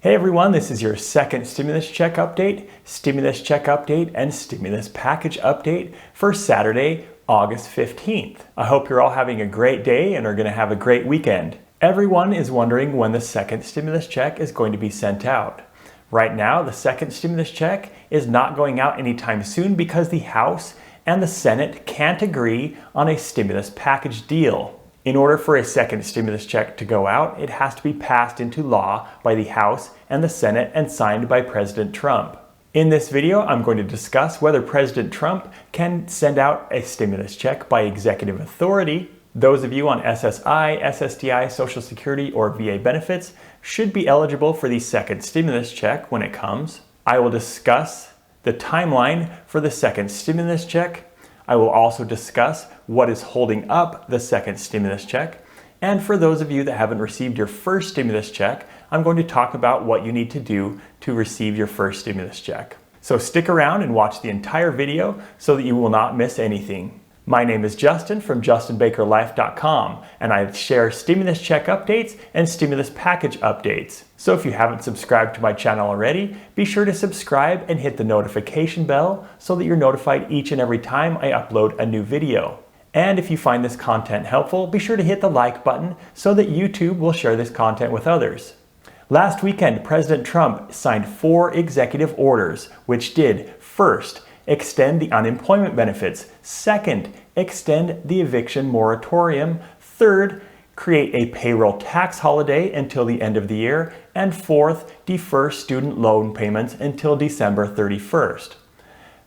Hey everyone, this is your second stimulus check update, and stimulus package update for Saturday, August 15th. I hope you're all having a great day and are going to have a great weekend. Everyone is wondering when the second stimulus check is going to be sent out. Right now, the second stimulus check is not going out anytime soon because the House and the Senate can't agree on a stimulus package deal. In order for a second stimulus check to go out, it has to be passed into law by the House and the Senate and signed by President Trump. In this video, I'm going to discuss whether President Trump can send out a stimulus check by executive authority. Those of you on SSI, SSDI, Social Security, or VA benefits should be eligible for the second stimulus check when it comes. I will discuss the timeline for the second stimulus check. I will also discuss what is holding up the second stimulus check. And for those of you that haven't received your first stimulus check, I'm going to talk about what you need to do to receive your first stimulus check. So stick around and watch the entire video so that you will not miss anything. My name is Justin from justinbakerlife.com, and I share stimulus check updates and stimulus package updates. So if you haven't subscribed to my channel already, be sure to subscribe and hit the notification bell so that you're notified each and every time I upload a new video. And if you find this content helpful, be sure to hit the like button so that YouTube will share this content with others. Last weekend, President Trump signed 4 executive orders, which did, first, extend the unemployment benefits. Second, extend the eviction moratorium. Third, create a payroll tax holiday until the end of the year. And fourth, defer student loan payments until December 31st.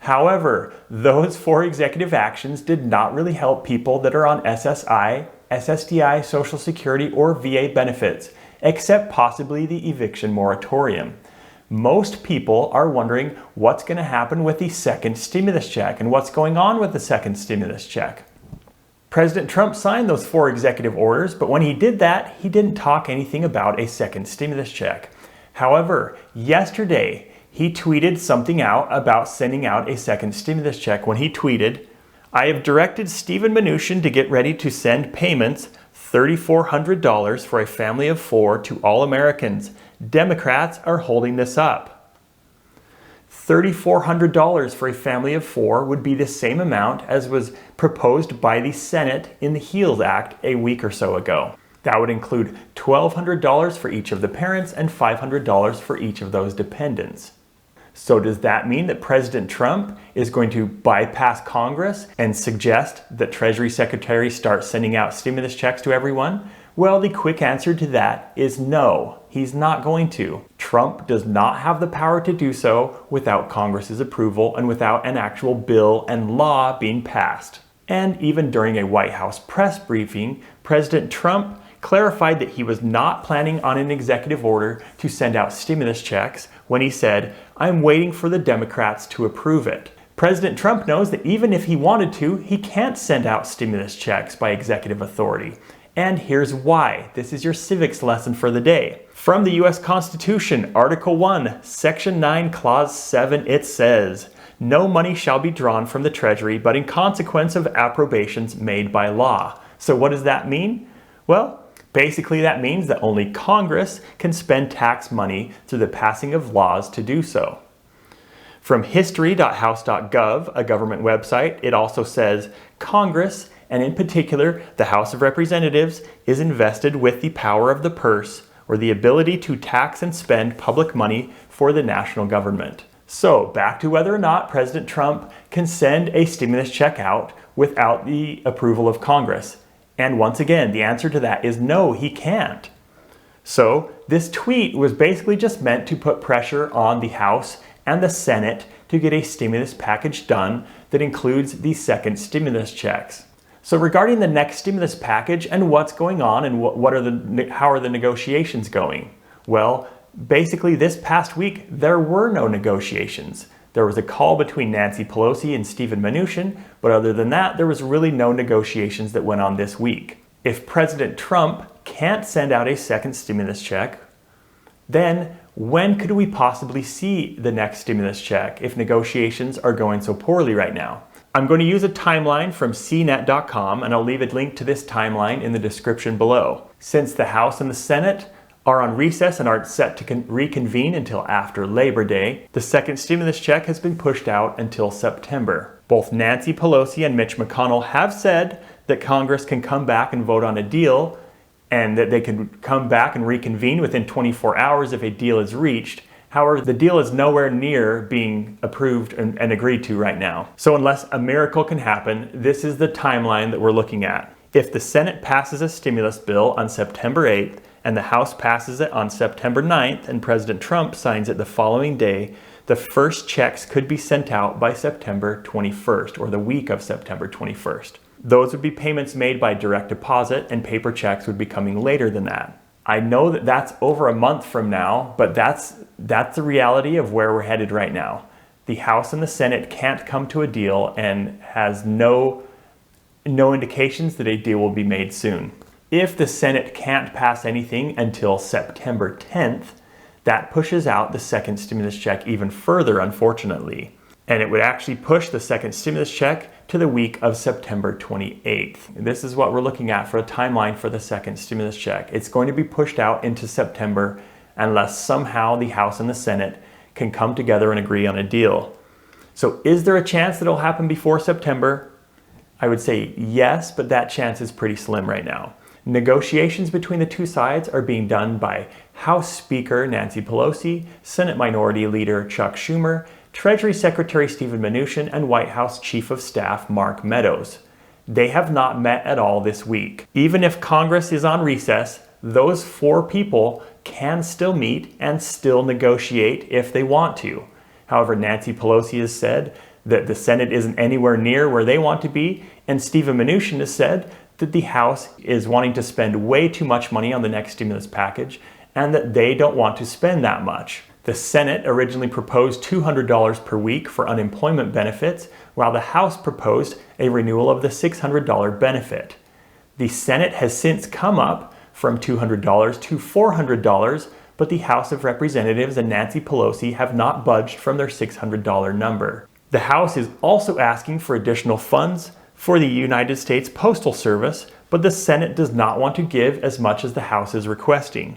However, those 4 executive actions did not really help people that are on SSI, SSDI, Social Security, or VA benefits, except possibly the eviction moratorium. Most people are wondering what's going to happen with the second stimulus check and what's going on with the second stimulus check. President Trump signed those 4 executive orders, but when he did that, he didn't talk anything about a second stimulus check. However, yesterday, he tweeted something out about sending out a second stimulus check when he tweeted, "I have directed Stephen Mnuchin to get ready to send payments $3,400 for a family of 4 to all Americans. Democrats are holding this up." $3,400 for a family of 4 would be the same amount as was proposed by the Senate in the HEALS Act a week or so ago. That would include $1,200 for each of the parents and $500 for each of those dependents. So does that mean that President Trump is going to bypass Congress and suggest that Treasury secretaries start sending out stimulus checks to everyone? Well, the quick answer to that is no, he's not going to. Trump does not have the power to do so without Congress's approval and without an actual bill and law being passed. And even during a White House press briefing, President Trump clarified that he was not planning on an executive order to send out stimulus checks when he said, "I'm waiting for the Democrats to approve it." President Trump knows that even if he wanted to, he can't send out stimulus checks by executive authority. And here's why. This is your civics lesson for the day. From the U.S. Constitution, Article 1, Section 9, Clause 7, it says, "No money shall be drawn from the Treasury but in consequence of appropriations made by law." So what does that mean? Well, basically that means that only Congress can spend tax money through the passing of laws to do so. From history.house.gov, a government website, it also says, "Congress, and in particular the House of Representatives, is invested with the power of the purse, or the ability to tax and spend public money for the national government." So back to whether or not President Trump can send a stimulus check out without the approval of Congress. And once again, the answer to that is no, he can't. So this tweet was basically just meant to put pressure on the House and the Senate to get a stimulus package done that includes the second stimulus checks. So regarding the next stimulus package and what's going on and how are the negotiations going? Well, basically this past week, there were no negotiations. There was a call between Nancy Pelosi and Stephen Mnuchin, but other than that, there was really no negotiations that went on this week. If President Trump can't send out a second stimulus check, then when could we possibly see the next stimulus check if negotiations are going so poorly right now? I'm going to use a timeline from cnet.com, and I'll leave a link to this timeline in the description below. Since the House and the Senate are on recess and aren't set to reconvene until after Labor Day. The second stimulus check has been pushed out until September. Both Nancy Pelosi and Mitch McConnell have said that Congress can come back and vote on a deal, and that they can come back and reconvene within 24 hours if a deal is reached. However, the deal is nowhere near being approved and agreed to right now. So unless a miracle can happen, this is the timeline that we're looking at. If the Senate passes a stimulus bill on September 8th and the House passes it on September 9th and President Trump signs it the following day, the first checks could be sent out by September 21st or the week of September 21st. Those would be payments made by direct deposit, and paper checks would be coming later than that. I know that that's over a month from now, but that's the reality of where we're headed right now. The House and the Senate can't come to a deal and has no indications that a deal will be made soon. If the Senate can't pass anything until September 10th, that pushes out the second stimulus check even further, unfortunately. And it would actually push the second stimulus check to the week of September 28th. This is what we're looking at for a timeline for the second stimulus check. It's going to be pushed out into September unless somehow the House and the Senate can come together and agree on a deal. So is there a chance that it'll happen before September? I would say yes, but that chance is pretty slim right now. Negotiations between the two sides are being done by House Speaker Nancy Pelosi, Senate Minority Leader Chuck Schumer, Treasury Secretary Stephen Mnuchin, and White House Chief of Staff Mark Meadows. They have not met at all this week. Even if Congress is on recess, those four people can still meet and still negotiate if they want to. However, Nancy Pelosi has said that the Senate isn't anywhere near where they want to be, and Stephen Mnuchin has said that the House is wanting to spend way too much money on the next stimulus package and that they don't want to spend that much. The Senate originally proposed $200 per week for unemployment benefits, while the House proposed a renewal of the $600 benefit. The Senate has since come up from $200 to $400, but the House of Representatives and Nancy Pelosi have not budged from their $600 number. The House is also asking for additional funds for the United States Postal Service, but the Senate does not want to give as much as the House is requesting.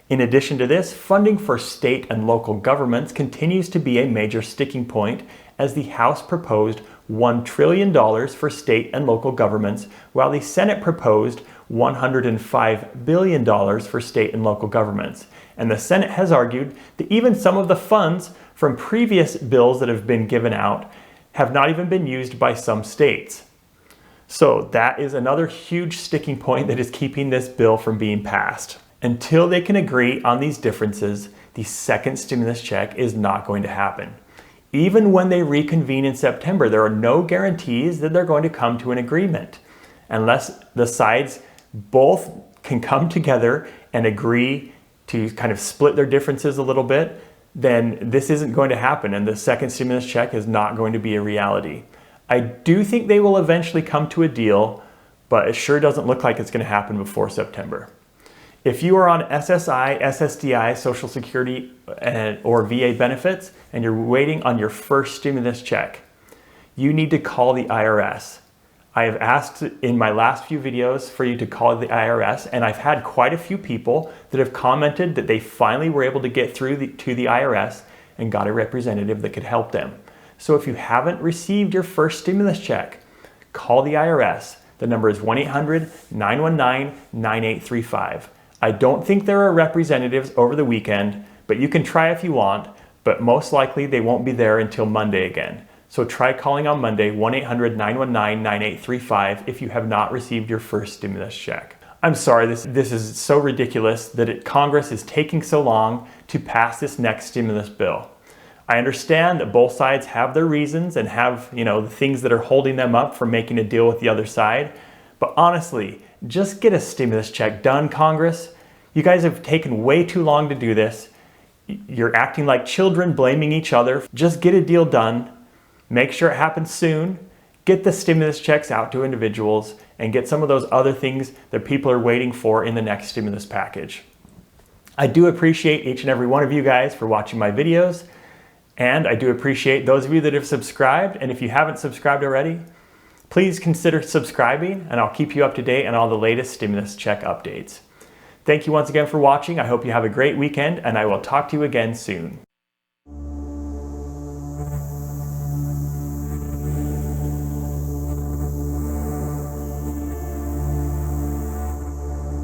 In addition to this, funding for state and local governments continues to be a major sticking point, as the House proposed $1 trillion for state and local governments, while the Senate proposed $105 billion for state and local governments. And the Senate has argued that even some of the funds from previous bills that have been given out have not even been used by some states. So that is another huge sticking point that is keeping this bill from being passed. Until they can agree on these differences, the second stimulus check is not going to happen. Even when they reconvene in September, there are no guarantees that they're going to come to an agreement. Unless the sides both can come together and agree to kind of split their differences a little bit, then this isn't going to happen, and the second stimulus check is not going to be a reality. I do think they will eventually come to a deal, but it sure doesn't look like it's going to happen before September. If you are on SSI, SSDI, Social Security, or VA benefits, and you're waiting on your first stimulus check, you need to call the IRS. I have asked in my last few videos for you to call the IRS, and I've had quite a few people that have commented that they finally were able to get through to the IRS and got a representative that could help them. So if you haven't received your first stimulus check, call the IRS. The number is 1-800-919-9835. I don't think there are representatives over the weekend, but you can try if you want, but most likely they won't be there until Monday again. So try calling on Monday, 1-800-919-9835, if you have not received your first stimulus check. I'm sorry, this is so ridiculous that Congress is taking so long to pass this next stimulus bill. I understand that both sides have their reasons and have, the things that are holding them up from making a deal with the other side. But honestly, just get a stimulus check done, Congress. You guys have taken way too long to do this. You're acting like children, blaming each other. Just get a deal done. Make sure it happens soon. Get the stimulus checks out to individuals and get some of those other things that people are waiting for in the next stimulus package. I do appreciate each and every one of you guys for watching my videos. And I do appreciate those of you that have subscribed. And if you haven't subscribed already, please consider subscribing, and I'll keep you up to date on all the latest stimulus check updates. Thank you once again for watching. I hope you have a great weekend, and I will talk to you again soon.